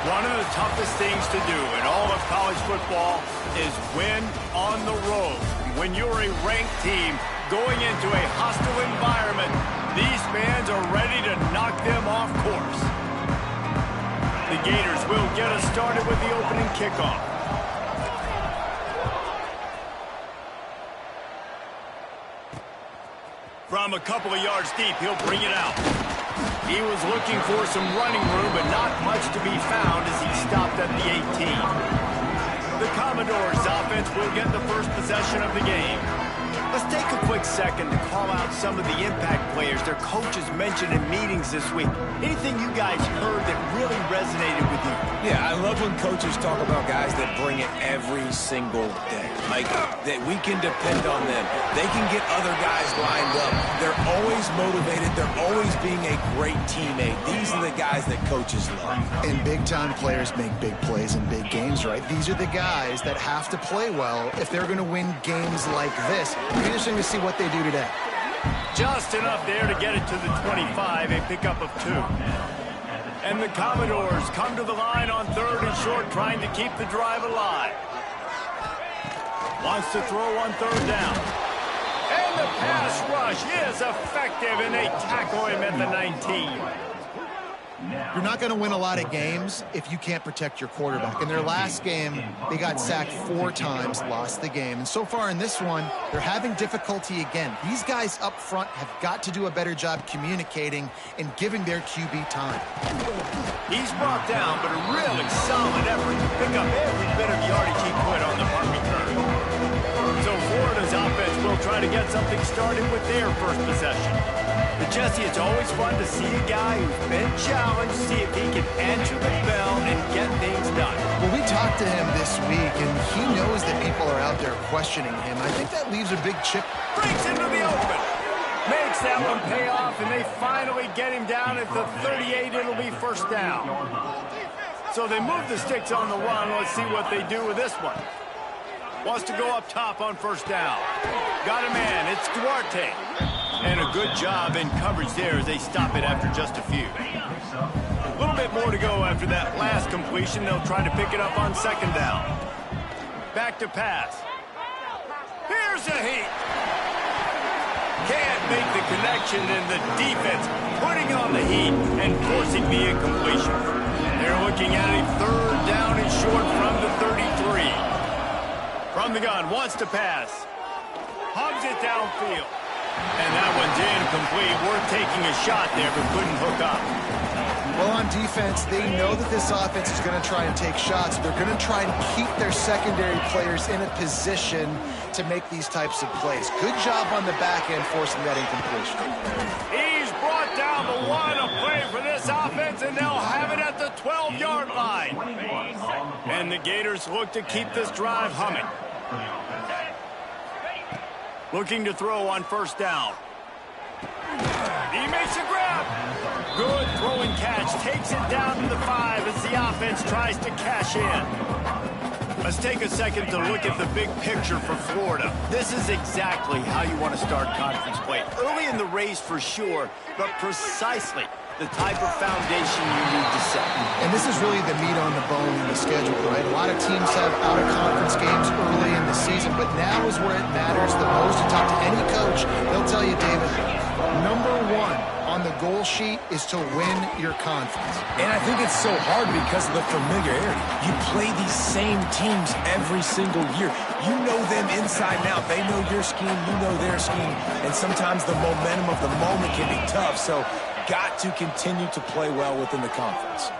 One of the toughest things to do in all of college football is win on the road. When you're a ranked team going into a hostile environment, these fans are ready to knock them off course. The Gators will get us started with the opening kickoff. From a couple of yards deep, he'll bring it out. He was looking for some running room, but not much to be found as he stopped at the 18. The Commodores offense will get the first possession of the game. Let's take a quick second to call out some of the impact players their coaches mentioned in meetings this week. Anything you guys heard that really resonated with you? Yeah, I love when coaches talk about guys that bring it every single day. Like, that we can depend on them. They can get other guys lined up. They're always motivated. They're always being a great teammate. These are the guys that coaches love. And big-time players make big plays in big games, right? These are the guys that have to play well if they're going to win games like this. It'll be interesting to see what they do today. Just enough there to get it to the 25, a pickup of 2. And the Commodores come to the line on 3rd and short, trying to keep the drive alive. Wants to throw on 3rd down. And the pass rush is effective, and they tackle him at the 19. You're not going to win a lot of games if you can't protect your quarterback. In their last game, they got sacked 4 times, lost the game. And so far in this one, they're having difficulty again. These guys up front have got to do a better job communicating and giving their QB time. He's brought down, but a really solid effort to pick up every bit of yardage he could on the punt return. So Florida's offense will try to get something started with their first possession. But Jesse, it's always fun to see a guy who's been challenged, see if he can answer the bell and get things done. Well, we talked to him this week, and he knows that people are out there questioning him. I think that leaves a big chip. Breaks into the open. Makes that one pay off, and they finally get him down at the 38. It'll be first down. So they move the sticks on the run. Let's see what they do with this one. Wants to go up top on first down. Got a man. It's Duarte. And a good job in coverage there as they stop it after just a few. A little bit more to go after that last completion. They'll try to pick it up on 2nd down. Back to pass. Here's a heat. Can't make the connection, and the defense putting on the heat and forcing the incompletion. They're looking at a 3rd down and short from the 33. From the gun, wants to pass. Hogs it downfield. And that one's incomplete. Worth taking a shot there, but couldn't hook up. Well, on defense, they know that this offense is going to try and take shots. They're going to try and keep their secondary players in a position to make these types of plays. Good job on the back end forcing that incompletion. He's brought down the line of play for this offense, and they'll have it at the 12-yard line. And the Gators look to keep this drive humming. Looking to throw on first down. He makes a grab. Good throwing catch. Takes it down to the 5 as the offense tries to cash in. Let's take a second to look at the big picture for Florida. This is exactly how you want to start conference play. Early in the race for sure, but precisely the type of foundation you need to set. And this is really the meat on the bone in the schedule, right? A lot of teams have out-of-conference games early in the season, but now is where it matters the most. You talk to any coach, they'll tell you, David, number 1 on the goal sheet is to win your conference. And I think it's so hard because of the familiarity. You play these same teams every single year. You know them inside and out. They know your scheme, you know their scheme, and sometimes the momentum of the moment can be tough, so got to continue to play well within the conference.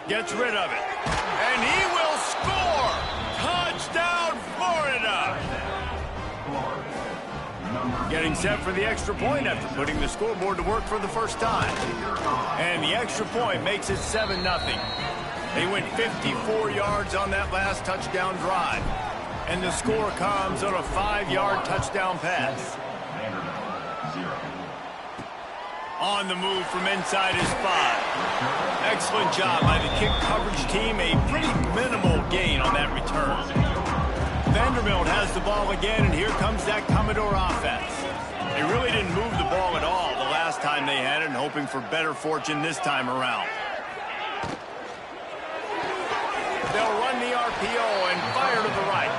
Gets rid of it. And he will score! Touchdown, Florida! Getting set for the extra point after putting the scoreboard to work for the first time. And the extra point makes it 7-0. They went 54 yards on that last touchdown drive. And the score comes on a 5-yard touchdown pass. On the move from inside his 5. Excellent job by the kick coverage team. A pretty minimal gain on that return. Vanderbilt has the ball again, and here comes that Commodore offense. They really didn't move the ball at all the last time they had it, and hoping for better fortune this time around. They'll run the RPO and fire to the right.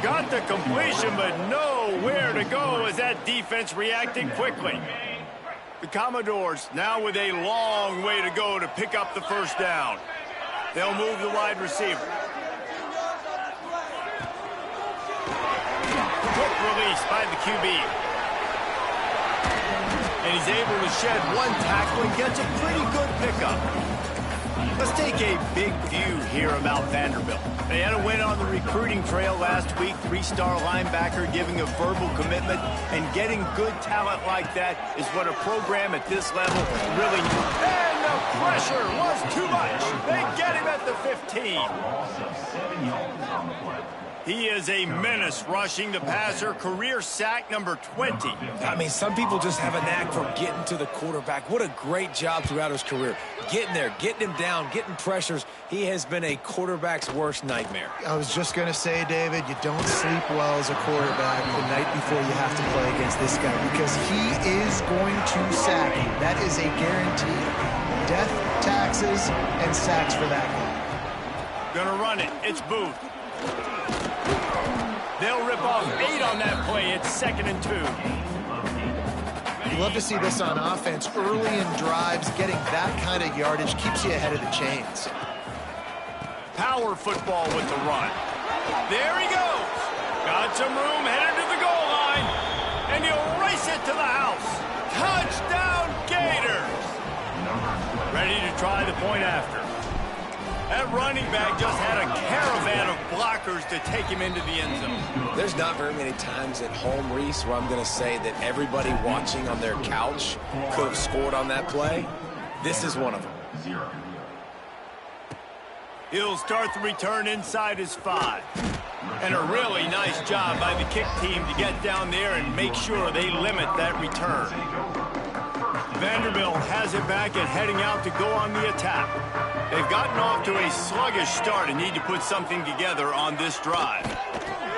Got the completion, but nowhere to go as that defense reacted quickly. The Commodores now with a long way to go to pick up the first down. They'll move the wide receiver. Quick release by the QB. And he's able to shed one tackle and gets a pretty good pickup. Let's take a big view here about Vanderbilt. They had a win on the recruiting trail last week. 3-star linebacker giving a verbal commitment, and getting good talent like that is what a program at this level really needs. And the pressure was too much. They get him at the 15. He is a menace rushing the passer. Career sack number 20. I mean, some people just have a knack for getting to the quarterback. What a great job throughout his career. Getting there, getting him down, getting pressures. He has been a quarterback's worst nightmare. I was just going to say, David, you don't sleep well as a quarterback the night before you have to play against this guy, because he is going to sack you. That is a guarantee. Death, taxes, and sacks for that guy. Gonna run it. It's Booth. They'll rip off 8 on that play. It's 2nd and 2. You love to see this on offense. Early in drives, getting that kind of yardage keeps you ahead of the chains. Power football with the run. There he goes. Got some room, headed to the goal line. And he'll race it to the house. Touchdown, Gators. Ready to try the point after. That running back just had a caravan of blockers to take him into the end zone. There's not very many times at home, Reese, where I'm going to say that everybody watching on their couch could have scored on that play. This is one of them. He'll start the return inside his 5. And a really nice job by the kick team to get down there and make sure they limit that return. Vanderbilt has it back and heading out to go on the attack. They've gotten off to a sluggish start and need to put something together on this drive.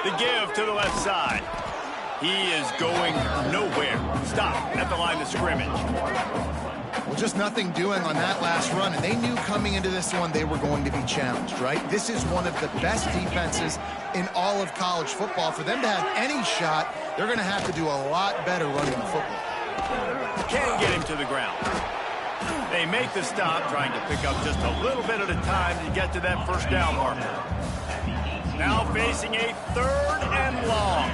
The give to the left side. He is going nowhere. Stop at the line of scrimmage. Well, just nothing doing on that last run, and they knew coming into this one they were going to be challenged, right? This is one of the best defenses in all of college football. For them to have any shot, they're going to have to do a lot better running the football. Can't get him to the ground. They make the stop, trying to pick up just a little bit at a time to get to that first down marker. Now facing a 3rd and long.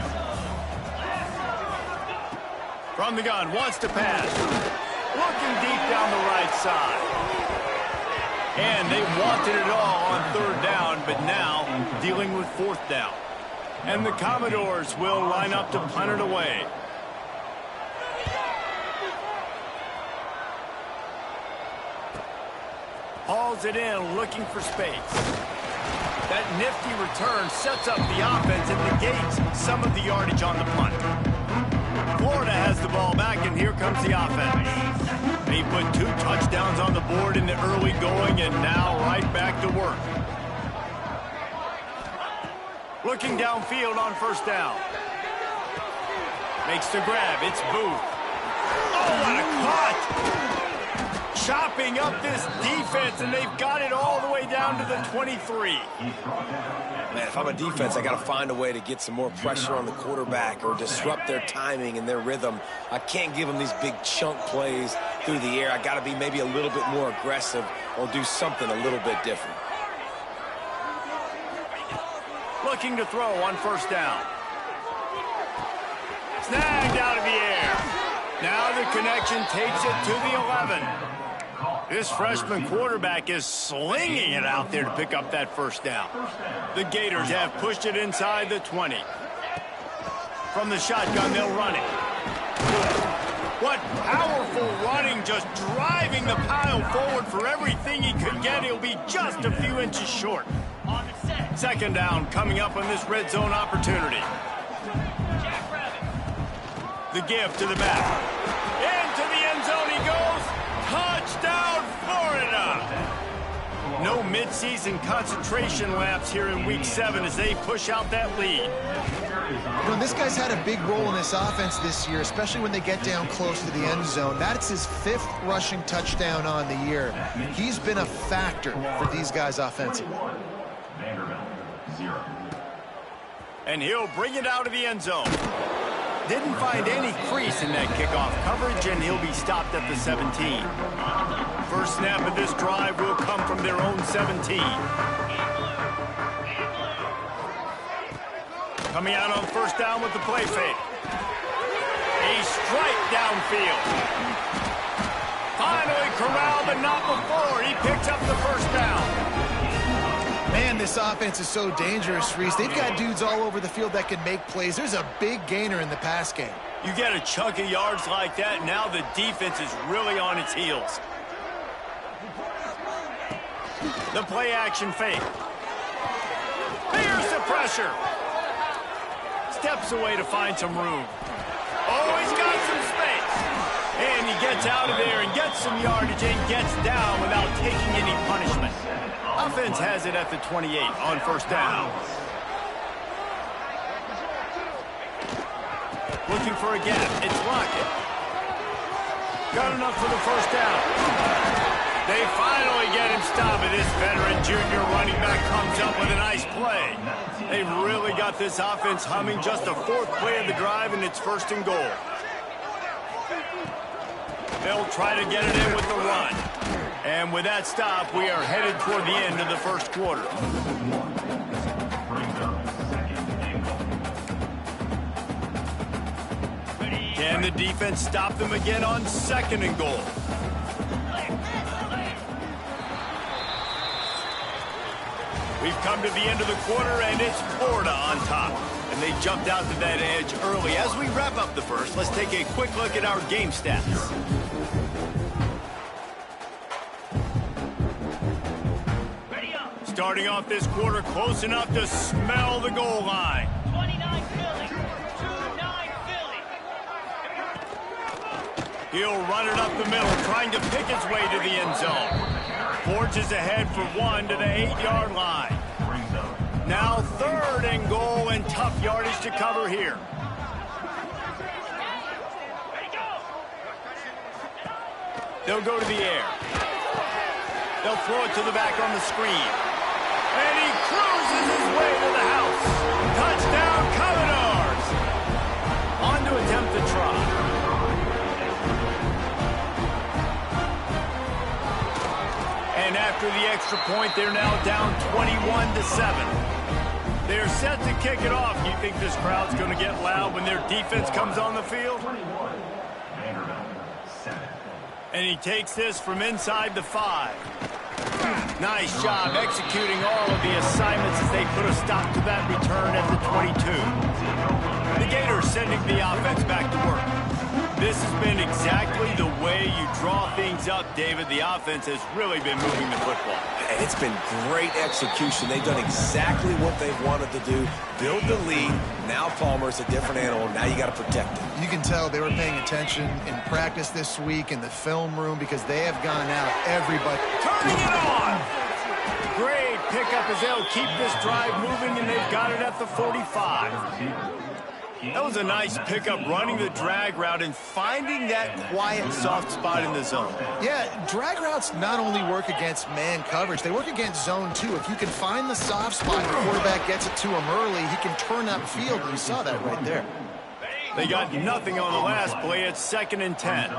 From the gun, wants to pass. Looking deep down the right side. And they wanted it all on 3rd down, but now dealing with 4th down. And the Commodores will line up to punt it away. Hauls it in, looking for space. That nifty return sets up the offense and negates some of the yardage on the punt. Florida has the ball back, and here comes the offense. They put 2 touchdowns on the board in the early going, and now right back to work. Looking downfield on 1st down. Makes the grab. It's Booth. Oh, what a cut! Chopping up this defense, and they've got it all the way down to the 23. Man, if I'm a defense, I got to find a way to get some more pressure on the quarterback or disrupt their timing and their rhythm. I can't give them these big chunk plays through the air. I got to be maybe a little bit more aggressive or do something a little bit different. Looking to throw on 1st down. Snagged out of the air. Now the connection takes it to the 11. This freshman quarterback is slinging it out there to pick up that 1st down. The Gators have pushed it inside the 20. From the shotgun, they'll run it. What powerful running, just driving the pile forward for everything he could get. He'll be just a few inches short. 2nd down coming up on this red zone opportunity. The give to the back. Into the end zone he goes. Touchdown, Florida! No midseason concentration laps here in Week 7 as they push out that lead. You know, this guy's had a big role in this offense this year, especially when they get down close to the end zone. That's his 5th rushing touchdown on the year. He's been a factor for these guys offensively. And he'll bring it out of the end zone. Didn't find any crease in that kickoff coverage, and he'll be stopped at the 17. First snap of this drive will come from their own 17. Coming out on first down with the play fake. A strike downfield. Finally corralled, but not before. He picks up the first down. Man, this offense is so dangerous, Reese. They've got dudes all over the field that can make plays. There's a big gainer in the pass game. You get a chunk of yards like that, now the defense is really on its heels. The play action fake. Here's the pressure. Steps away to find some room. Oh, he's got some space. And he gets out of there and gets some yardage and gets down without taking any punishment. Offense has it at the 28 on first down. Looking for a gap. It's Lockett. Got enough for the first down. They finally get him stopped, and this veteran junior running back comes up with a nice play. They've really got this offense humming. Just a fourth play of the drive, and it's first and goal. They'll try to get it in with the run. And with that stop, we are headed toward the end of the first quarter. Can the defense stop them again on second and goal? We've come to the end of the quarter, and it's Florida on top. And they jumped out to that edge early. As we wrap up the first, let's take a quick look at our game stats. Starting off this quarter close enough to smell the goal line. 29 Philly. 2-9 Philly. He'll run it up the middle, trying to pick its way to the end zone. Forges ahead for one to the 8-yard line. Now third and goal, and tough yardage to cover here. They'll go to the air. They'll throw it to the back on the screen. And he cruises his way to the house. Touchdown, Commodores! On to attempt the try. And after the extra point, they're now down 21-7. They're set to kick it off. You think this crowd's going to get loud when their defense comes on the field? And he takes this from inside the 5. Nice job executing all of the assignments as they put a stop to that return at the 22. The Gators sending the offense back to work. This has been exactly the way you draw things up, David. The offense has really been moving the football. And it's been great execution. They've done exactly what they've wanted to do. Build the lead. Now Palmer's a different animal. Now you got to protect him. You can tell they were paying attention in practice this week in the film room because they have gone out everybody. Turning it on! Great pickup as they'll keep this drive moving, and they've got it at the 45. That was a nice pickup, running the drag route and finding that quiet, soft spot in the zone. Yeah, drag routes not only work against man coverage, they work against zone too. If you can find the soft spot and the quarterback gets it to him early, he can turn upfield, and you saw that right there. They got nothing on the last play. It's 2nd and 10.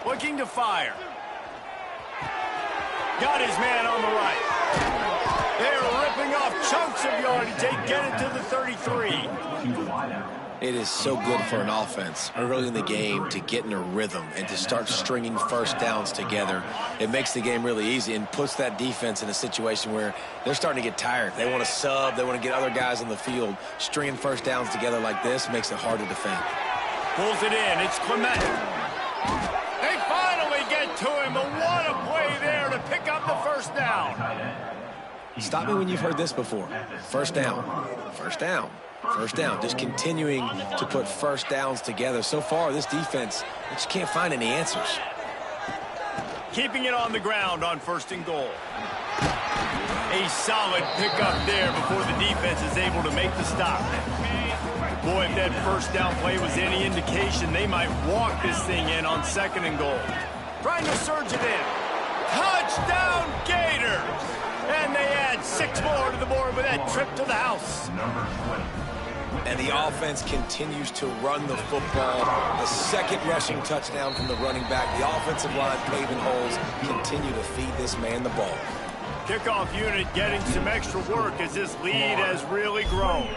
Looking to fire. Got his man on the right. They're ripping off chunks of yardage. They get it to the 33. It is so good for an offense early in the game to get in a rhythm and to start stringing first downs together. It makes the game really easy and puts that defense in a situation where they're starting to get tired. They want to sub. They want to get other guys on the field. Stringing first downs together like this makes it hard to defend. Pulls it in. It's Clement. They finally get to him, but what a play there to pick up the first down. Stop me when you've heard this before. First down. First down. First down. Just continuing to put first downs together. So far, this defense, they just can't find any answers. Keeping it on the ground on 1st and goal. A solid pickup there before the defense is able to make the stop. Boy, if that first down play was any indication, they might walk this thing in on 2nd and goal. Trying to surge it in. Touchdown, Gators! And they add 6 more to the board with that trip to the house. And the offense continues to run the football. The second rushing touchdown from the running back. The offensive line paving holes. Continue to feed this man the ball. Kickoff unit getting some extra work as this lead has really grown.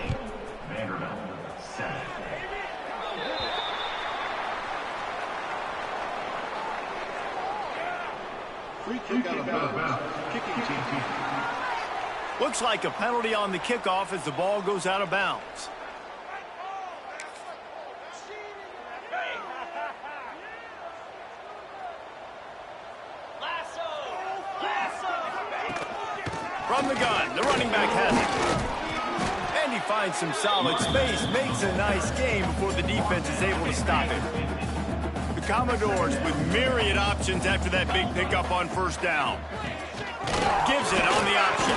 Looks like a penalty on the kickoff as the ball goes out of bounds. From the gun, the running back has it. And he finds some solid space, makes a nice game before the defense is able to stop him. The Commodores with myriad options after that big pickup on first down. Gives it on the option.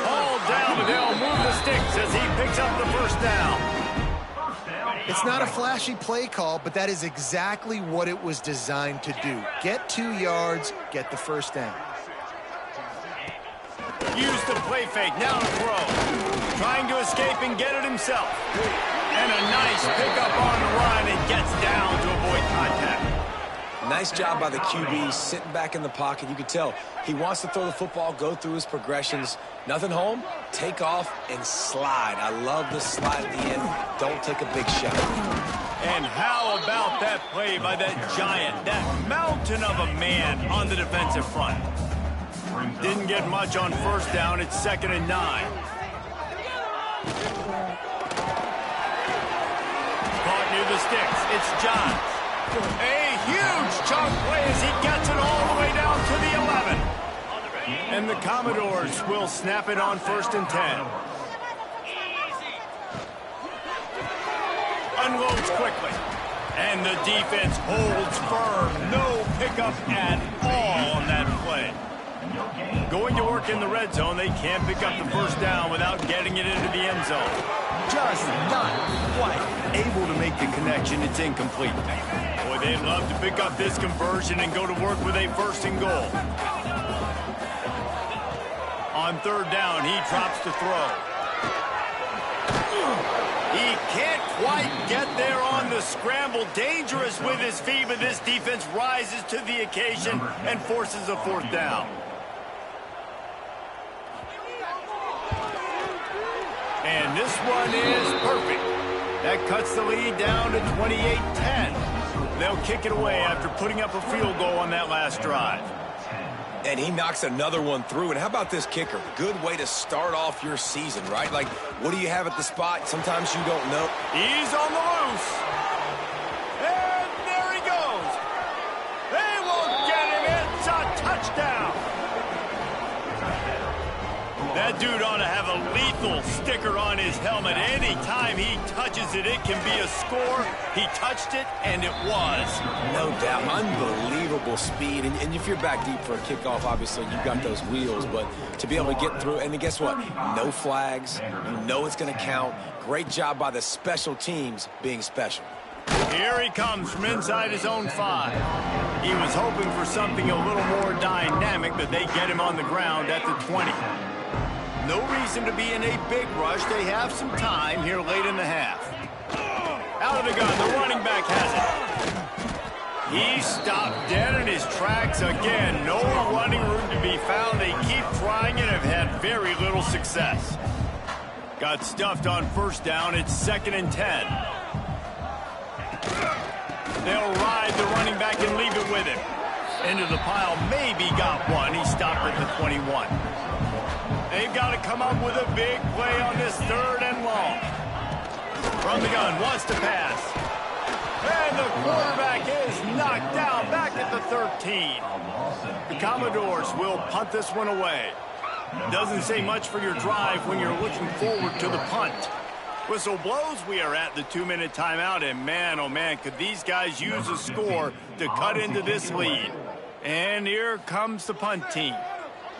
All down, but they'll move the sticks as he picks up the first down. It's not a flashy play call, but that is exactly what it was designed to do. Get 2 yards, get the first down. Use the play fake, now to throw. Trying to escape and get it himself. And a nice pickup on the run and gets down to avoid contact. Nice job by the QB, sitting back in the pocket. You can tell he wants to throw the football, go through his progressions. Nothing home, take off, and slide. I love the slide at the end. Don't take a big shot. And how about that play by that giant, that mountain of a man on the defensive front? Didn't get much on first down. It's 2nd and 9. Caught near the sticks. It's Johns. A huge chunk play as he gets it all the way down to the 11. And the Commodores will snap it on 1st and 10. Unloads quickly. And the defense holds firm. No pickup at all on that play. Going to work in the red zone, they can't pick up the first down without getting it into the end zone. Just not quite able to make the connection. It's incomplete. Boy, they'd love to pick up this conversion and go to work with a 1st and goal. On 3rd down, he drops to throw. He can't quite get there on the scramble. Dangerous with his feet, but this defense rises to the occasion and forces a 4th down. And this one is perfect. That cuts the lead down to 28-10. They'll kick it away after putting up a field goal on that last drive. And he knocks another one through. And how about this kicker? Good way to start off your season, right? Like, what do you have at the spot? Sometimes you don't know. He's on the loose. And there he goes. They will get him. It's a touchdown. That dude ought to have a lethal sticker on his helmet. Anytime he touches it, it can be a score. He touched it, and it was. No doubt. Unbelievable speed. And if you're back deep for a kickoff, obviously, you've got those wheels. But to be able to get through, and then guess what? No flags. You know it's going to count. Great job by the special teams being special. Here he comes from inside his own 5. He was hoping for something a little more dynamic, but they get him on the ground at the 20. No reason to be in a big rush. They have some time here late in the half. Out of the gun, the running back has it. He stopped dead in his tracks again. No running room to be found. They keep trying and have had very little success. Got stuffed on first down. It's 2nd and 10. They'll ride the running back and leave it with him. Into the pile, maybe got one. He stopped at the 21. They've got to come up with a big play on this 3rd and long. From the gun, wants to pass. And the quarterback is knocked down back at the 13. The Commodores will punt this one away. Doesn't say much for your drive when you're looking forward to the punt. Whistle blows, we are at the 2-minute timeout, and man, oh man, could these guys use a score to cut into this lead. And here comes the punt team.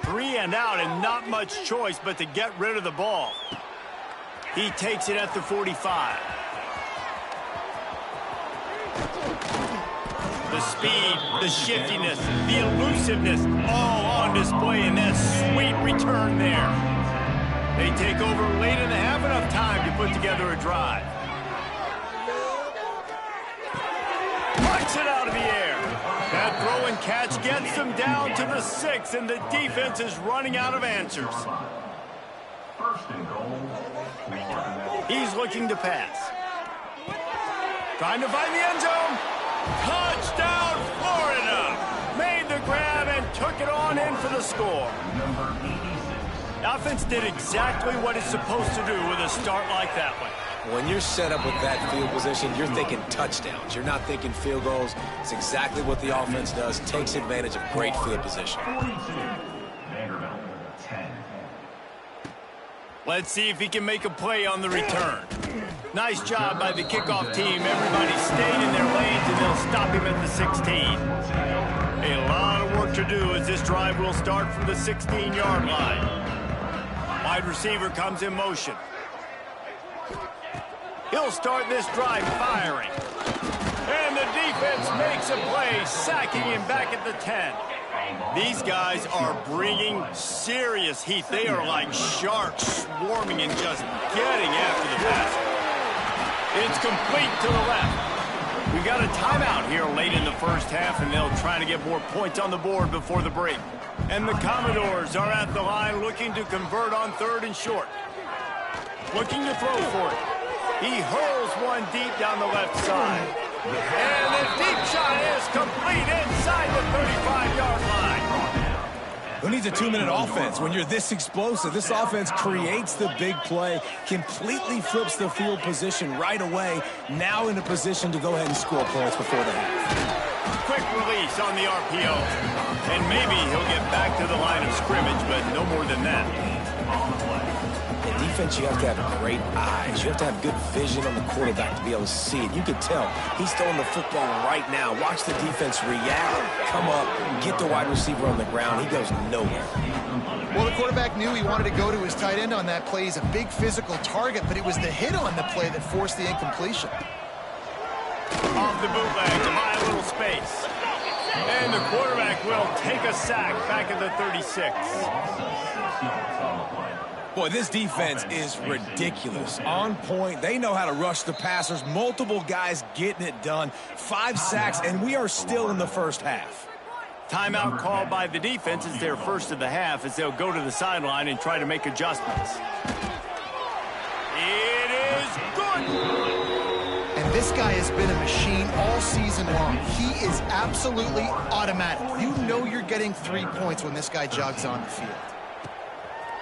3 and out and not much choice but to get rid of the ball. He takes it at the 45. The speed, the shiftiness, the elusiveness, all on on display in that sweet return there. They take over late in the half, enough time to put together a drive. Punch it out of the air. That throw and catch gets them down to the 6, and the defense is running out of answers. He's looking to pass. Trying to find the end zone. Touchdown, Florida. Made the grab and took it on in for the score. The offense did exactly what it's supposed to do with a start like that one. When you're set up with that field position, you're thinking touchdowns. You're not thinking field goals. It's exactly what the offense does. Takes advantage of great field position. Let's see if he can make a play on the return. Nice job by the kickoff team. Everybody stayed in their lanes, and they'll stop him at the 16. A lot of work to do as this drive will start from the 16-yard line. Wide receiver comes in motion. He'll start this drive firing. And the defense makes a play, sacking him back at the 10. These guys are bringing serious heat. They are like sharks swarming and just getting after the passer. It's complete to the left. We got a timeout here late in the first half, and they'll try to get more points on the board before the break. And the Commodores are at the line looking to convert on 3rd and short. Looking to throw for it. He hurls one deep down the left side. And the deep shot is complete inside the 35-yard line. Who needs a 2-minute offense when you're this explosive? This offense creates the big play, completely flips the field position right away, now in a position to go ahead and score points before the half. Quick release on the RPO. And maybe he'll get back to the line of scrimmage, but no more than that. Defense, you have to have great eyes. You have to have good vision on the quarterback to be able to see it. You could tell he's throwing the football right now. Watch the defense react, come up, get the wide receiver on the ground. He goes nowhere. Well, the quarterback knew he wanted to go to his tight end on that play. He's a big physical target, but it was the hit on the play that forced the incompletion. Off the bootleg to buy a little space. And the quarterback will take a sack back at the 36. Boy, this defense is ridiculous. On point. They know how to rush the passers. Multiple guys getting it done. 5 sacks, and we are still in the first half. Timeout called by the defense is their first of the half as they'll go to the sideline and try to make adjustments. It is good. And this guy has been a machine all season long. He is absolutely automatic. You know you're getting 3 points when this guy jogs on the field.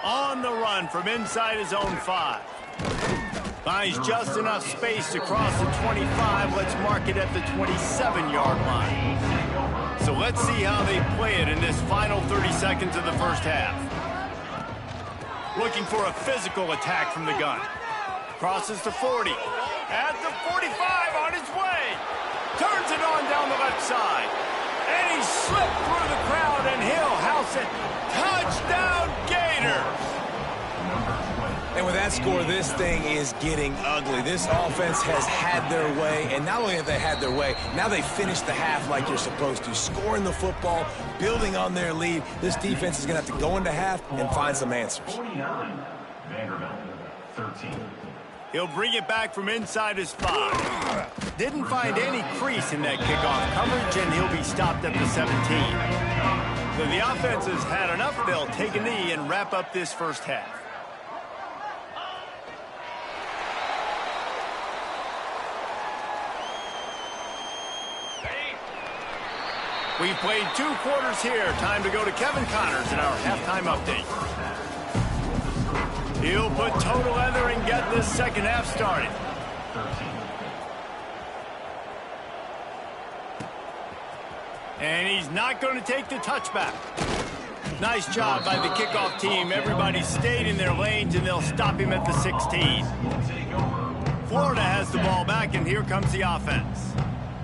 On the run from inside his own 5. Finds just enough space to cross the 25. Let's mark it at the 27-yard line. So let's see how they play it in this final 30 seconds of the first half. Looking for a physical attack from the gun. Crosses to 40. At the 45 on his way. Turns it on down the left side. And he slipped through the crowd, and he'll house it. Touchdown, Gators! And with that score, this thing is getting ugly. This offense has had their way, and not only have they had their way, now they finished the half like you're supposed to, scoring the football, building on their lead. This defense is going to have to go into half and find some answers. 49, Vanderbilt, 13. He'll bring it back from inside his 5. Didn't find any crease in that kickoff coverage, and he'll be stopped at the 17. So the offense has had enough. They'll take a knee and wrap up this first half. We've played 2 quarters here. Time to go to Kevin Connors in our halftime update. He'll put toe to leather and get this second half started. And he's not going to take the touchback. Nice job by the kickoff team. Everybody stayed in their lanes, and they'll stop him at the 16. Florida has the ball back, and here comes the offense.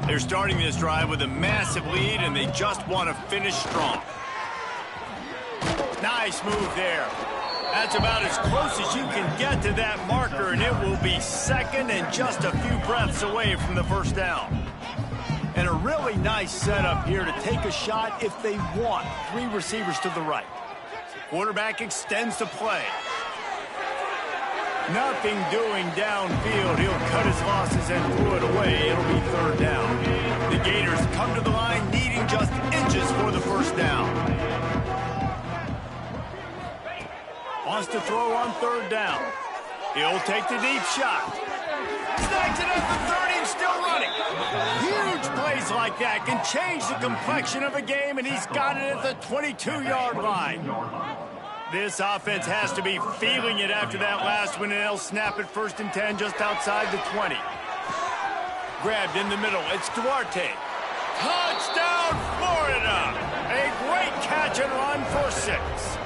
They're starting this drive with a massive lead, and they just want to finish strong. Nice move there. That's about as close as you can get to that marker, and it will be second and just a few breaths away from the first down. And a really nice setup here to take a shot if they want. 3 receivers to the right. Quarterback extends the play. Nothing doing downfield. He'll cut his losses and throw it away. It'll be 3rd down. The Gators come to the line needing just inches for the first down. Wants to throw on 3rd down. He'll take the deep shot. Snags it at the 30 and still running. Huge plays like that can change the complexion of a game, and he's got it at the 22-yard line. This offense has to be feeling it after that last one, and they'll snap it 1st and 10 just outside the 20. Grabbed in the middle. It's Duarte. Touchdown, Florida! A great catch and run for 6.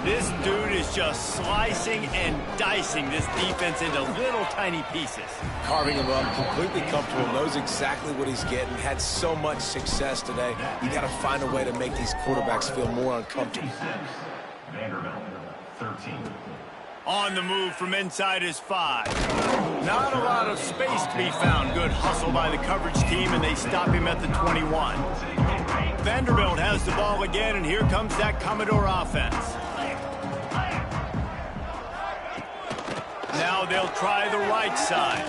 This dude is just slicing and dicing this defense into little tiny pieces. Carving him up, completely comfortable, knows exactly what he's getting, had so much success today. You got to find a way to make these quarterbacks feel more uncomfortable. Vanderbilt, 13. On the move from inside his 5. Not a lot of space to be found. Good hustle by the coverage team, and they stop him at the 21. Vanderbilt has the ball again, and here comes that Commodore offense. Now they'll try the right side.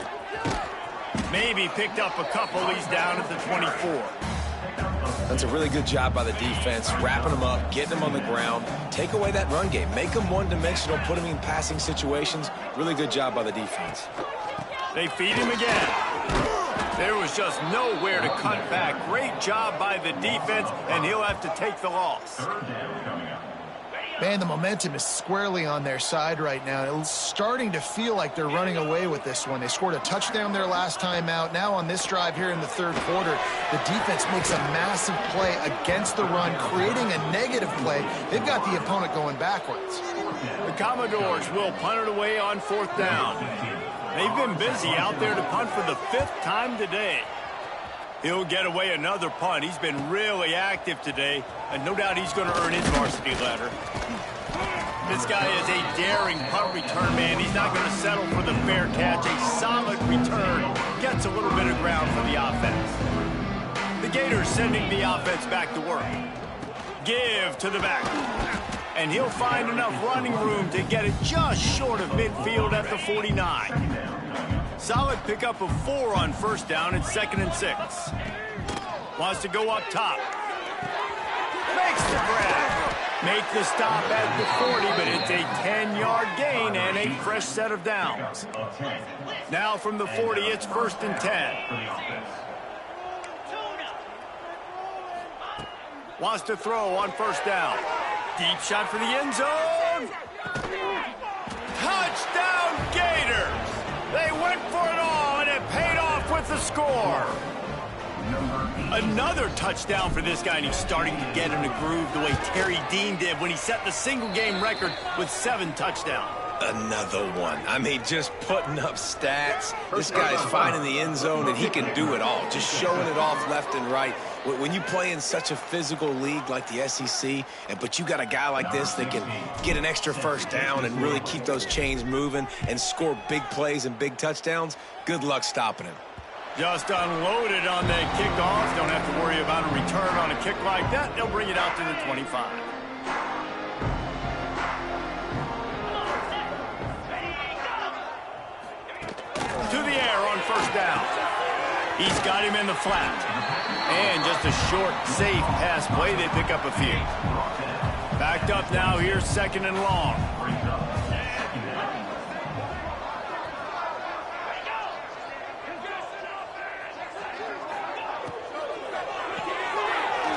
Maybe picked up a couple. He's down at the 24. That's a really good job by the defense, wrapping them up, getting them on the ground. Take away that run game. Make them one-dimensional, put them in passing situations. Really good job by the defense. They feed him again. There was just nowhere to cut back. Great job by the defense, and he'll have to take the loss. Man, the momentum is squarely on their side right now. It's starting to feel like they're running away with this one. They scored a touchdown their last time out. Now on this drive here in the 3rd quarter, the defense makes a massive play against the run, creating a negative play. They've got the opponent going backwards. The Commodores will punt it away on 4th down. They've been busy out there to punt for the 5th time today. He'll get away another punt. He's been really active today, and no doubt he's going to earn his varsity letter. This guy is a daring punt return man. He's not going to settle for the fair catch. A solid return. Gets a little bit of ground for the offense. The Gators sending the offense back to work. Give to the back. And he'll find enough running room to get it just short of midfield at the 49. Solid pickup of 4 on 1st down and 2nd and 6. Wants to go up top. Makes the grab. Make the stop at the 40, but it's a 10-yard gain and a fresh set of downs. Now from the 40, it's 1st and 10. Wants to throw on 1st down. Deep shot for the end zone. Touchdown, Gators! They went for it all, and it paid off with the score. Another touchdown for this guy, and he's starting to get in a groove the way Terry Dean did when he set the single-game record with 7 touchdowns. Another one. I mean, just putting up stats. This guy's finding the end zone, and he can do it all. Just showing it off left and right. When you play in such a physical league like the SEC, but you got a guy like this that can get an extra 1st down and really keep those chains moving and score big plays and big touchdowns, good luck stopping him. Just unloaded on the kickoff. Don't have to worry about a return on a kick like that. They'll bring it out to the 25. To the air on 1st down. He's got him in the flat. And just a short, safe pass play. They pick up a few. Backed up now. Here's 2nd and long.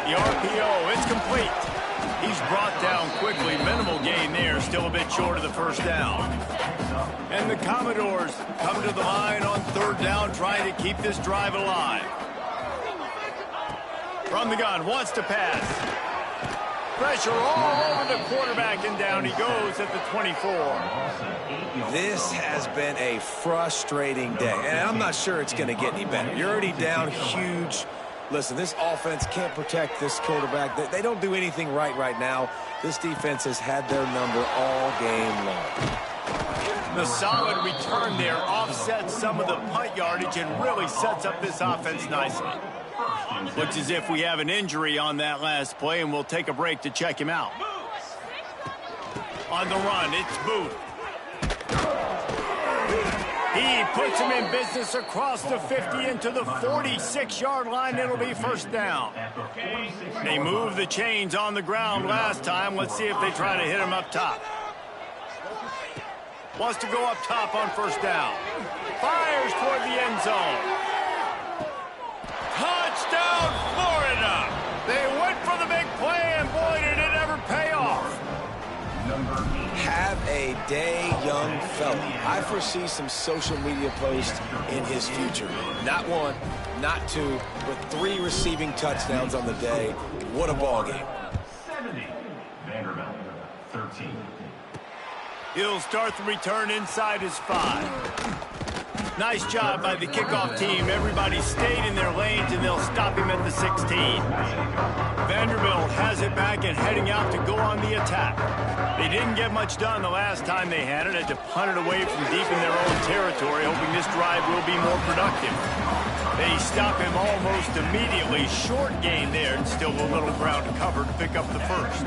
The RPO, it's complete. He's brought down quickly. Minimal gain there. Still a bit short of the 1st down. And the Commodores come to the line on 3rd down, trying to keep this drive alive. From the gun, wants to pass. Pressure all over the quarterback, and down he goes at the 24. This has been a frustrating day, and I'm not sure it's going to get any better. You're already down huge. Listen, this offense can't protect this quarterback. They don't do anything right now. This defense has had their number all game long. The solid return there offsets some of the punt yardage and really sets up this offense nicely. Looks as if we have an injury on that last play, and we'll take a break to check him out. On the run, it's Booth. He puts him in business across the 50 into the 46-yard line. It'll be first down. They moved the chains on the ground last time. Let's see if they try to hit him up top. Wants to go up top on first down. Fires toward the end zone. Touchdown, Florida! They went for the big play, and boy, did it ever pay off. Have a day, young fella. I foresee some social media posts in his future. Not one, not two, but 3 receiving touchdowns on the day. What a ball game. 70. Vanderbilt, 13. He'll start the return inside his 5. Nice job by the kickoff team. Everybody stayed in their lanes, and they'll stop him at the 16. Vanderbilt has it back and heading out to go on the attack. They didn't get much done the last time they had it. Had to punt it away from deep in their own territory, hoping this drive will be more productive. They stop him almost immediately. Short gain there, and still a little ground to cover to pick up the first.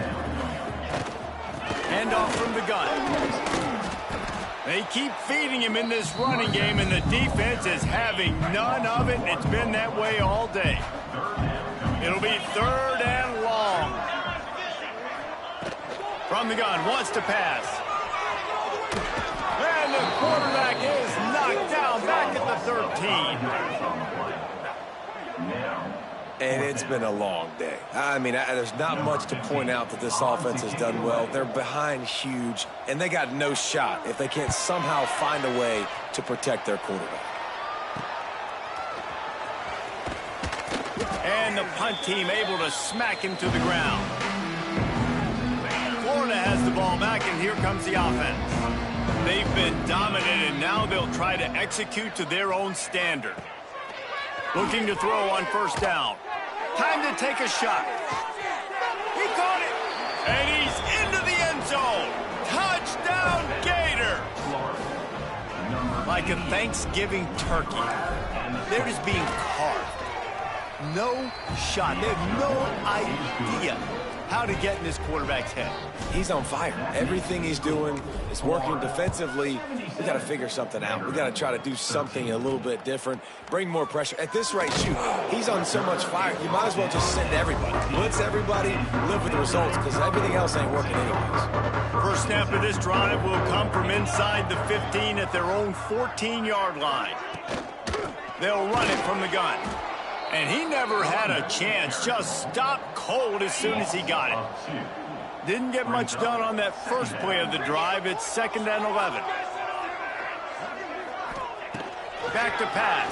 Hand off from the gun. They keep feeding him in this running game, and the defense is having none of it, and it's been that way all day. It'll be 3rd and long. From the gun, wants to pass. And the quarterback is knocked down back at the 13. And it's been a long day. I mean, there's not much to point out that this offense has done well. They're behind huge, and they got no shot if they can't somehow find a way to protect their quarterback. And the punt team able to smack him to the ground. Florida has the ball back, and here comes the offense. They've been dominant, and now they'll try to execute to their own standard. Looking to throw on first down. Time to take a shot. He caught it. And he's into the end zone. Touchdown, Gator. Like a Thanksgiving turkey. They're just being carved. No shot. They have no idea how to get in this quarterback's head. He's on fire. Everything he's doing is working defensively. We got to figure something out. We got to try to do something a little bit different. Bring more pressure. At this rate, shoot, he's on so much fire. You might as well just send everybody. Blitz everybody, live with the results, because everything else ain't working anyways. First snap of this drive will come from inside the 15 at their own 14-yard line. They'll run it from the gun. And he never had a chance. Just stopped cold as soon as he got it. Didn't get much done on that first play of the drive. It's 2nd and 11. Back to pass.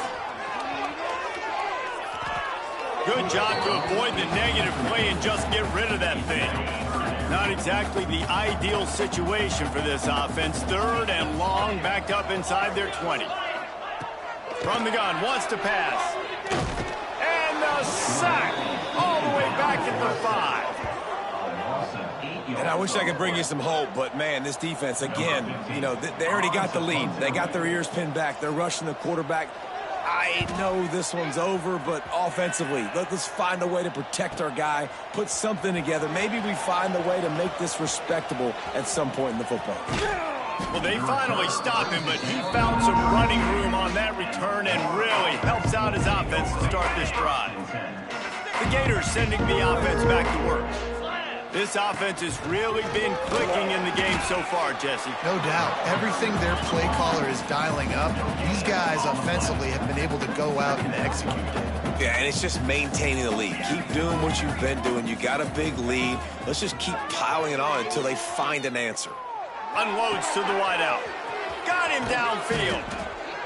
Good job to avoid the negative play and just get rid of that thing. Not exactly the ideal situation for this offense. 3rd and long, backed up inside their 20. From the gun, wants to pass. A sack all the way back at the 5. And I wish I could bring you some hope, but, man, this defense, again, you know, they already got the lead. They got their ears pinned back. They're rushing the quarterback. I know this one's over, but offensively, let's find a way to protect our guy, put something together. Maybe we find a way to make this respectable at some point in the football. Well, they finally stopped him, but he found some running room on that return and really helps out his offense to start this drive. The Gators sending the offense back to work. This offense has really been clicking in the game so far, Jesse. No doubt. Everything their play caller is dialing up, these guys offensively have been able to go out and execute it. Yeah, and it's just maintaining the lead. Keep doing what you've been doing. You got a big lead. Let's just keep piling it on until they find an answer. Unloads to the wideout. Got him downfield.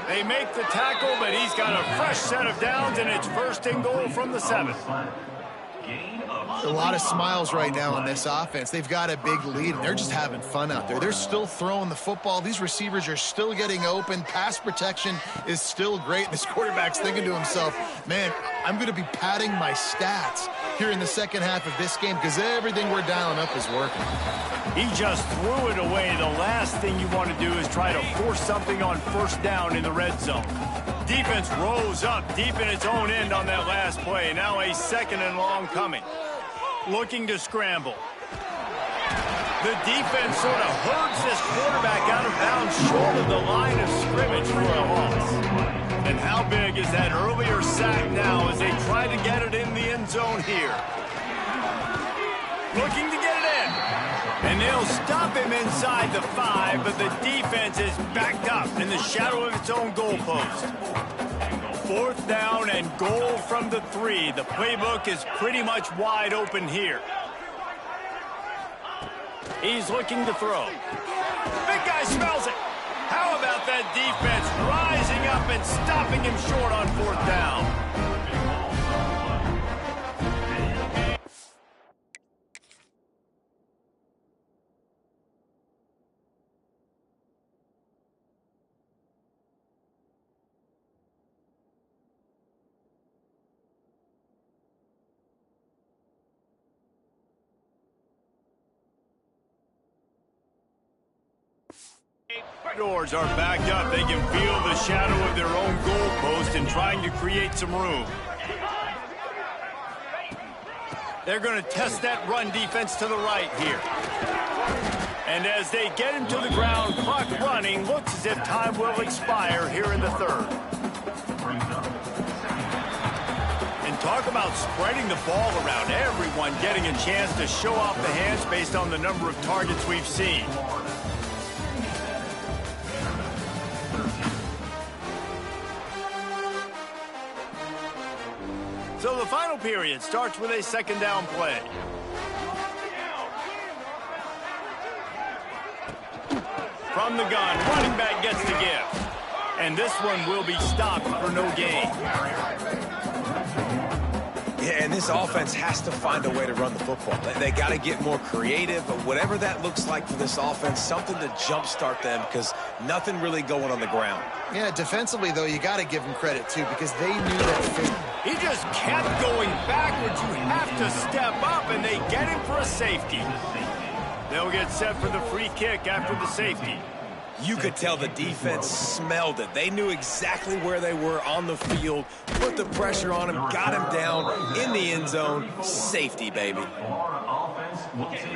They make the tackle, but he's got a fresh set of downs, and it's 1st and goal from the 7. A lot of smiles right now on this offense. They've got a big lead, and they're just having fun out there. They're still throwing the football. These receivers are still getting open. Pass protection is still great. This quarterback's thinking to himself, man, I'm going to be padding my stats here in the second half of this game because everything we're dialing up is working. He just threw it away. The last thing you want to do is try to force something on first down in the red zone. Defense rose up deep in its own end on that last play. Now a 2nd and long coming. Looking to scramble. The defense sort of herds this quarterback out of bounds short of the line of scrimmage for a loss. And how big is that earlier sack now as they try to get it in the end zone here? Looking to get it in. And they'll stop him inside the 5, but the defense is backed up in the shadow of its own goalpost. 4th down and goal from the 3. The playbook is pretty much wide open here. He's looking to throw. Big guy smells it. How about that defense rising up and stopping him short on 4th down? Doors are backed up. They can feel the shadow of their own goalpost and trying to create some room. They're going to test that run defense to the right here. And as they get him to the ground, clock running, looks as if time will expire here in the 3rd. And talk about spreading the ball around. Everyone getting a chance to show off the hands based on the number of targets we've seen. So the final period starts with a 2nd down play. From the gun, running back gets the give. And this one will be stopped for no gain. Yeah, and this offense has to find a way to run the football. They got to get more creative, but whatever that looks like for this offense, something to jumpstart them because nothing really going on the ground. Yeah, defensively, though, you got to give them credit, too, because they knew that. He just kept going backwards. You have to step up, and they get him for a safety. They'll get set for the free kick after the safety. You could tell the defense smelled it. They knew exactly where they were on the field, put the pressure on him, got him down in the end zone. Safety, baby.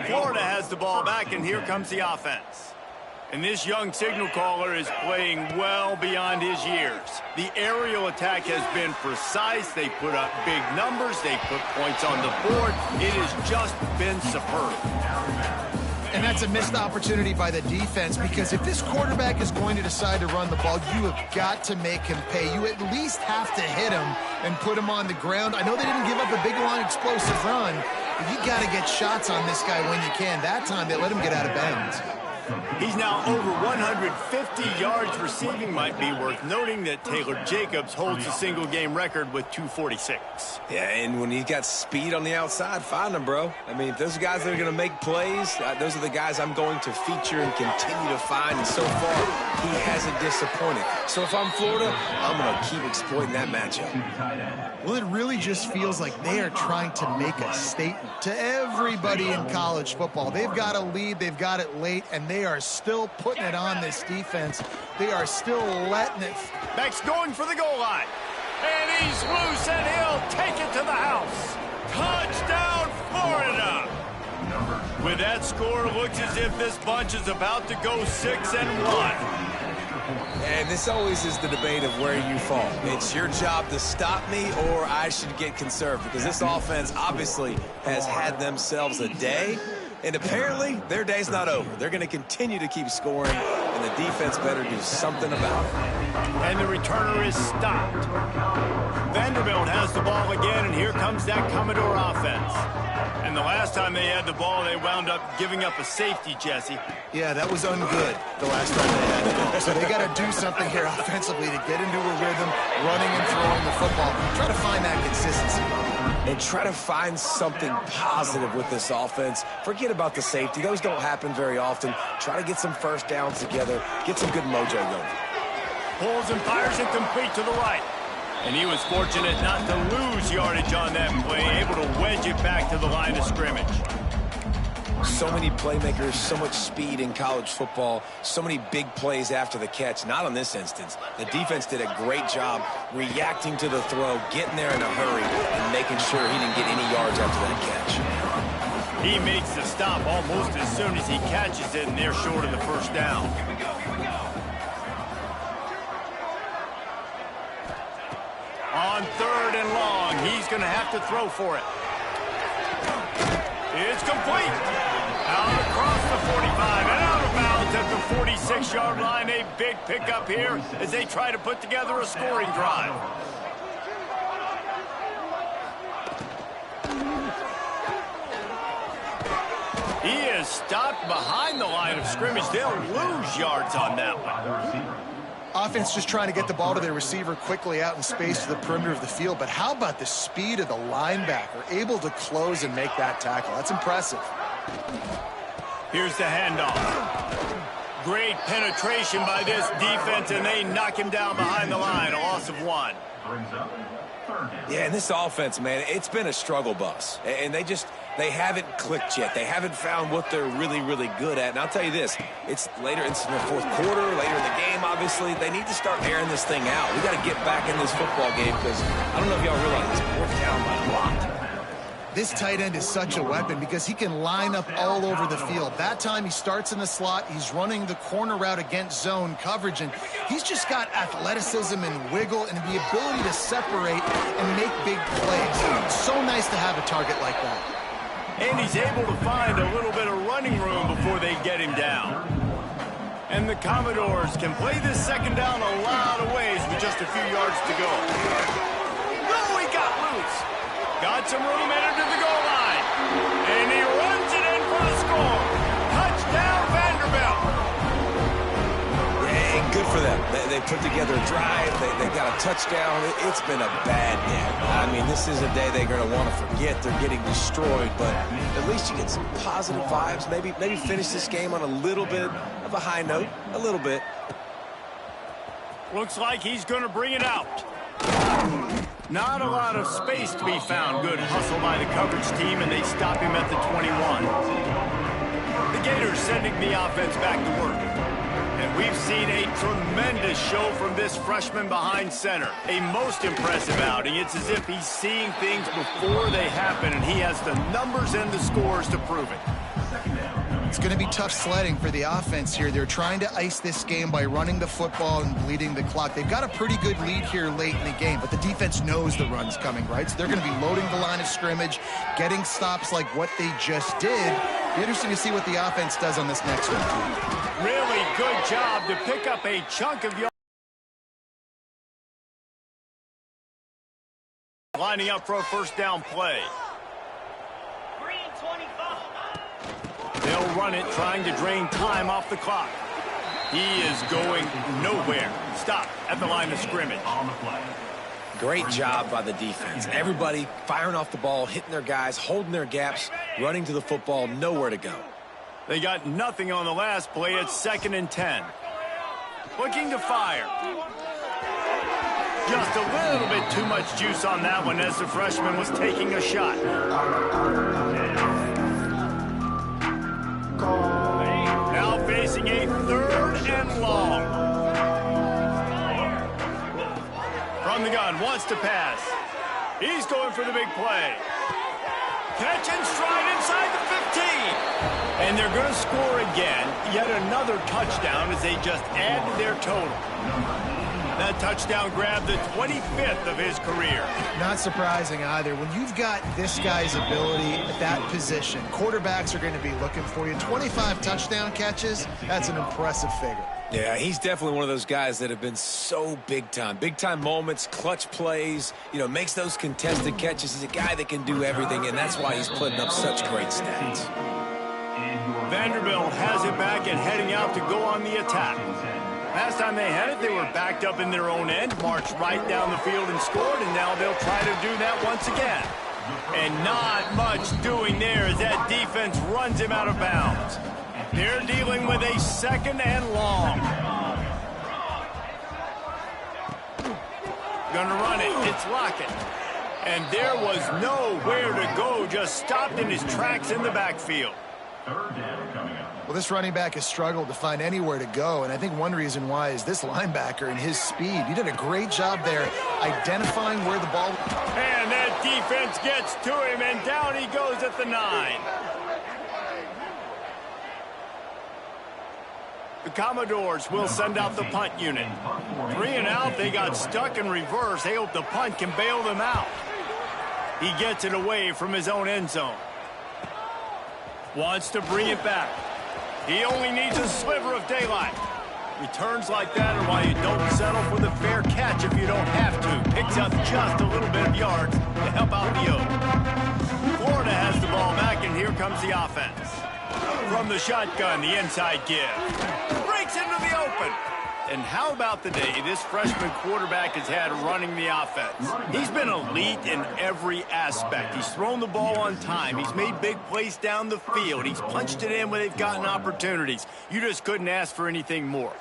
Florida has the ball back, and here comes the offense. And this young signal caller is playing well beyond his years. The aerial attack has been precise. They put up big numbers. They put points on the board. It has just been superb. And that's a missed opportunity by the defense because if this quarterback is going to decide to run the ball, you have got to make him pay. You at least have to hit him and put him on the ground. I know they didn't give up a big, long, explosive run, but you got to get shots on this guy when you can. That time, they let him get out of bounds. He's now over 150 yards receiving. Might be worth noting that Taylor Jacobs holds a single-game record with 246. Yeah, and when he's got speed on the outside, find him, bro. I mean, if those guys that are going to make plays, those are the guys I'm going to feature and continue to find. And so far, he hasn't disappointed. So if I'm Florida, I'm going to keep exploiting that matchup. Well, it really just feels like they are trying to make a statement to everybody in college football. They've got a lead, they've got it late, and they are still putting it on this defense. They are still letting it. Beck's going for the goal line. And he's loose, and he'll take it to the house. Touchdown, Florida! With that score, it looks as if this bunch is about to go 6-1. And this always is the debate of where you fall. It's your job to stop me or I should get conserved because this offense obviously has had themselves a day. And apparently, their day's not over. They're going to continue to keep scoring, and the defense better do something about it. And the returner is stopped. Vanderbilt has the ball again, and here comes that Commodore offense. And the last time they had the ball, they wound up giving up a safety, Jesse. Yeah, that was ungood the last time they had the ball. So they got to do something here offensively to get into a rhythm, running and throwing the football. Try to find that consistency. And try to find something positive with this offense. Forget about the safety. Those don't happen very often. Try to get some first downs together. Get some good mojo going. Pulls and fires it complete to the right. And he was fortunate not to lose yardage on that play, able to wedge it back to the line of scrimmage. So many playmakers, so much speed in college football, so many big plays after the catch. Not on this instance. The defense did a great job reacting to the throw, getting there in a hurry, and making sure he didn't get any yards after that catch. He makes the stop almost as soon as he catches it, and they're short of the first down. On 3rd and long, he's going to have to throw for it. It's complete. Out across the 45 and out of bounds at the 46-yard line. A big pickup here as they try to put together a scoring drive. He is stopped behind the line of scrimmage. They'll lose yards on that one. Offense just trying to get the ball to their receiver quickly out in space to the perimeter of the field. But how about the speed of the linebacker, able to close and make that tackle? That's impressive. Here's the handoff. Great penetration by this defense, and they knock him down behind the line. A loss of 1. Yeah, and this offense, man, it's been a struggle bus. And they haven't clicked yet. They haven't found what they're really, really good at. And I'll tell you this, it's later, it's in the 4th quarter, later in the game, obviously. They need to start airing this thing out. We got to get back in this football game because I don't know if y'all realize this, we're down by a lot. This tight end is such a weapon because he can line up all over the field. That time he starts in the slot. He's running the corner route against zone coverage, and he's just got athleticism and wiggle and the ability to separate and make big plays. It's so nice to have a target like that. And he's able to find a little bit of running room before they get him down. And the Commodores can play this second down a lot of ways with just a few yards to go. No, he got loose. Got some room into the goal line. And he runs it in for the score. Touchdown, Vanderbilt. And good for them. They put together a drive. They got a touchdown. It's been a bad day. I mean, this is a day they're going to want to forget. They're getting destroyed, but at least you get some positive vibes. Maybe finish this game on a little bit of a high note. A little bit. Looks like he's going to bring it out. Not a lot of space to be found. Good hustle by the coverage team, and they stop him at the 21. The Gators sending the offense back to work. And we've seen a tremendous show from this freshman behind center. A most impressive outing. It's as if he's seeing things before they happen, and he has the numbers and the scores to prove it. It's going to be tough sledding for the offense here. They're trying to ice this game by running the football and bleeding the clock. They've got a pretty good lead here late in the game, but the defense knows the run's coming, right? So they're going to be loading the line of scrimmage, getting stops like what they just did. Be interesting to see what the offense does on this next one. Really good job to pick up a chunk of yards. Lining up for a first down play. Green 25. They'll run it, trying to drain time off the clock. He is going nowhere. Stop at the line of scrimmage. On the play. Great job by the defense. Everybody firing off the ball, hitting their guys, holding their gaps, running to the football, nowhere to go. They got nothing on the last play. It's 2nd and 10. Looking to fire. Just a little bit too much juice on that one as the freshman was taking a shot. Now facing a 3rd and long. From the gun, wants to pass. He's going for the big play. Catch and stride inside the 15. And they're going to score again. Yet another touchdown as they just add to their total. That touchdown grabbed the 25th of his career. Not surprising either. When you've got this guy's ability at that position, quarterbacks are going to be looking for you. 25 touchdown catches, that's an impressive figure. Yeah, he's definitely one of those guys that have been so big time. Big time moments, clutch plays, makes those contested catches. He's a guy that can do everything, and that's why he's putting up such great stats. Vanderbilt has it back and heading out to go on the attack. Last time they had it, they were backed up in their own end, marched right down the field and scored, and now they'll try to do that once again. And not much doing there as that defense runs him out of bounds. They're dealing with a 2nd and long. Gonna run it. It's Lockett. And there was nowhere to go. Just stopped in his tracks in the backfield. Third down coming up. Well, this running back has struggled to find anywhere to go, and I think one reason why is this linebacker and his speed. He did a great job there identifying where the ball... And that defense gets to him, and down he goes at the 9. The Commodores will send out the punt unit. 3 and out, they got stuck in reverse. They hope the punt can bail them out. He gets it away from his own end zone. Wants to bring it back. He only needs a sliver of daylight. Returns like that are why you don't settle for the fair catch if you don't have to. Picks up just a little bit of yards to help out the O. Florida has the ball back, and here comes the offense. From the shotgun, the inside give. Breaks into the open. And how about the day this freshman quarterback has had running the offense? He's been elite in every aspect. He's thrown the ball on time. He's made big plays down the field. He's punched it in when they've gotten opportunities. You just couldn't ask for anything more.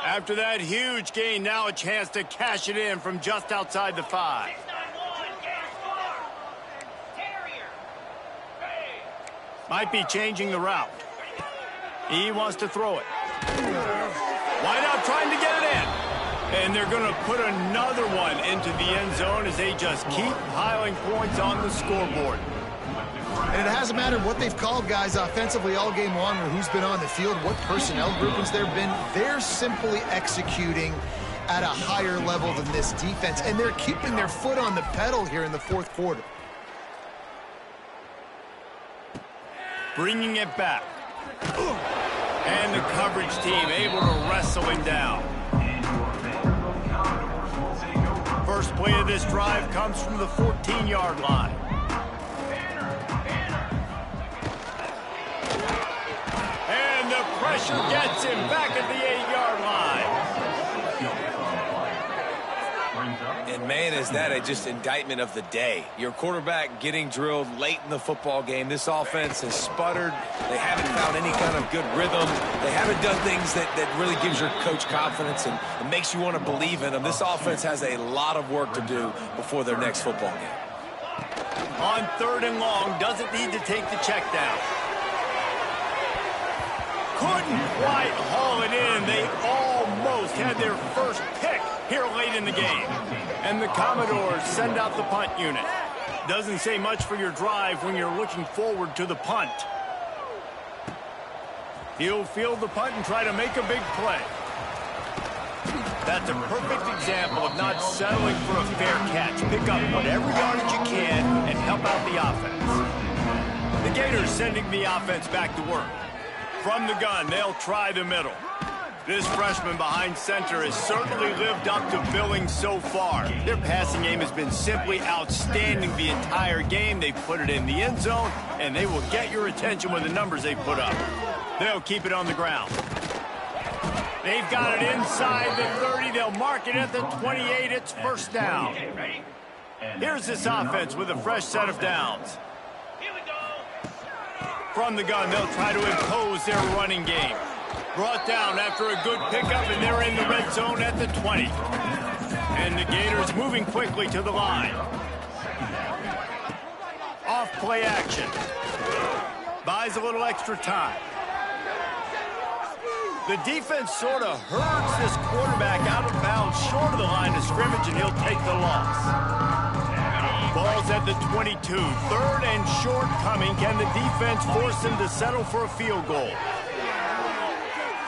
After that huge gain, now a chance to cash it in from just outside the 5. Might be changing the route. He wants to throw it. Wide out trying to get it in. And they're going to put another one into the end zone as they just keep piling points on the scoreboard. And it hasn't mattered what they've called, guys, offensively all game long, or who's been on the field, what personnel groupings there have been. They're simply executing at a higher level than this defense, and they're keeping their foot on the pedal here in the fourth quarter. Bringing it back. And the coverage team able to wrestle him down. First play of this drive comes from the 14-yard line. And the pressure gets him back at the 8-yard line. And man, is that a just indictment of the day. Your quarterback getting drilled late in the football game. This offense has sputtered. They haven't found any kind of good rhythm. They haven't done things that really gives your coach confidence and makes you want to believe in them. This offense has a lot of work to do before their next football game. On 3rd and long, doesn't need to take the check down. Couldn't quite haul it in. They almost had their first pick here late in the game. And the Commodores send out the punt unit. Doesn't say much for your drive when you're looking forward to the punt. He'll field the punt and try to make a big play. That's a perfect example of not settling for a fair catch. Pick up whatever yardage you can and help out the offense. The Gators sending the offense back to work. From the gun, they'll try the middle. This freshman behind center has certainly lived up to billing so far. Their passing game has been simply outstanding the entire game. They put it in the end zone, and they will get your attention with the numbers they put up. They'll keep it on the ground. They've got it inside the 30. They'll mark it at the 28. It's first down. Here's this offense with a fresh set of downs. From the gun, they'll try to impose their running game. Brought down after a good pickup, and they're in the red zone at the 20. And the Gators moving quickly to the line. Off play action. Buys a little extra time. The defense sort of herds this quarterback out of bounds short of the line of scrimmage, and he'll take the loss. Ball's at the 22. 3rd and short coming. Can the defense force him to settle for a field goal?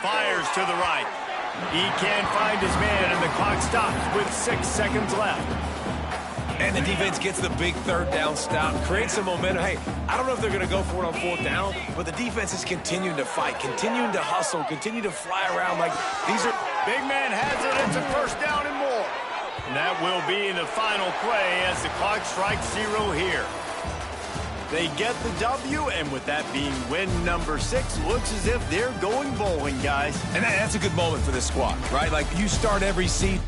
Fires to the right. He can't find his man, and the clock stops with 6 seconds left. And the defense gets the big 3rd down stop, creates some momentum. Hey, I don't know if they're going to go for it on 4th down, but the defense is continuing to fight, continuing to hustle, continue to fly around like these are... Big man has it. It's a first down and more. And that will be the final play as the clock strikes 0 here. They get the W, and with that being win number 6, looks as if they're going bowling, guys. And that's a good moment for this squad, right? Like, you start every season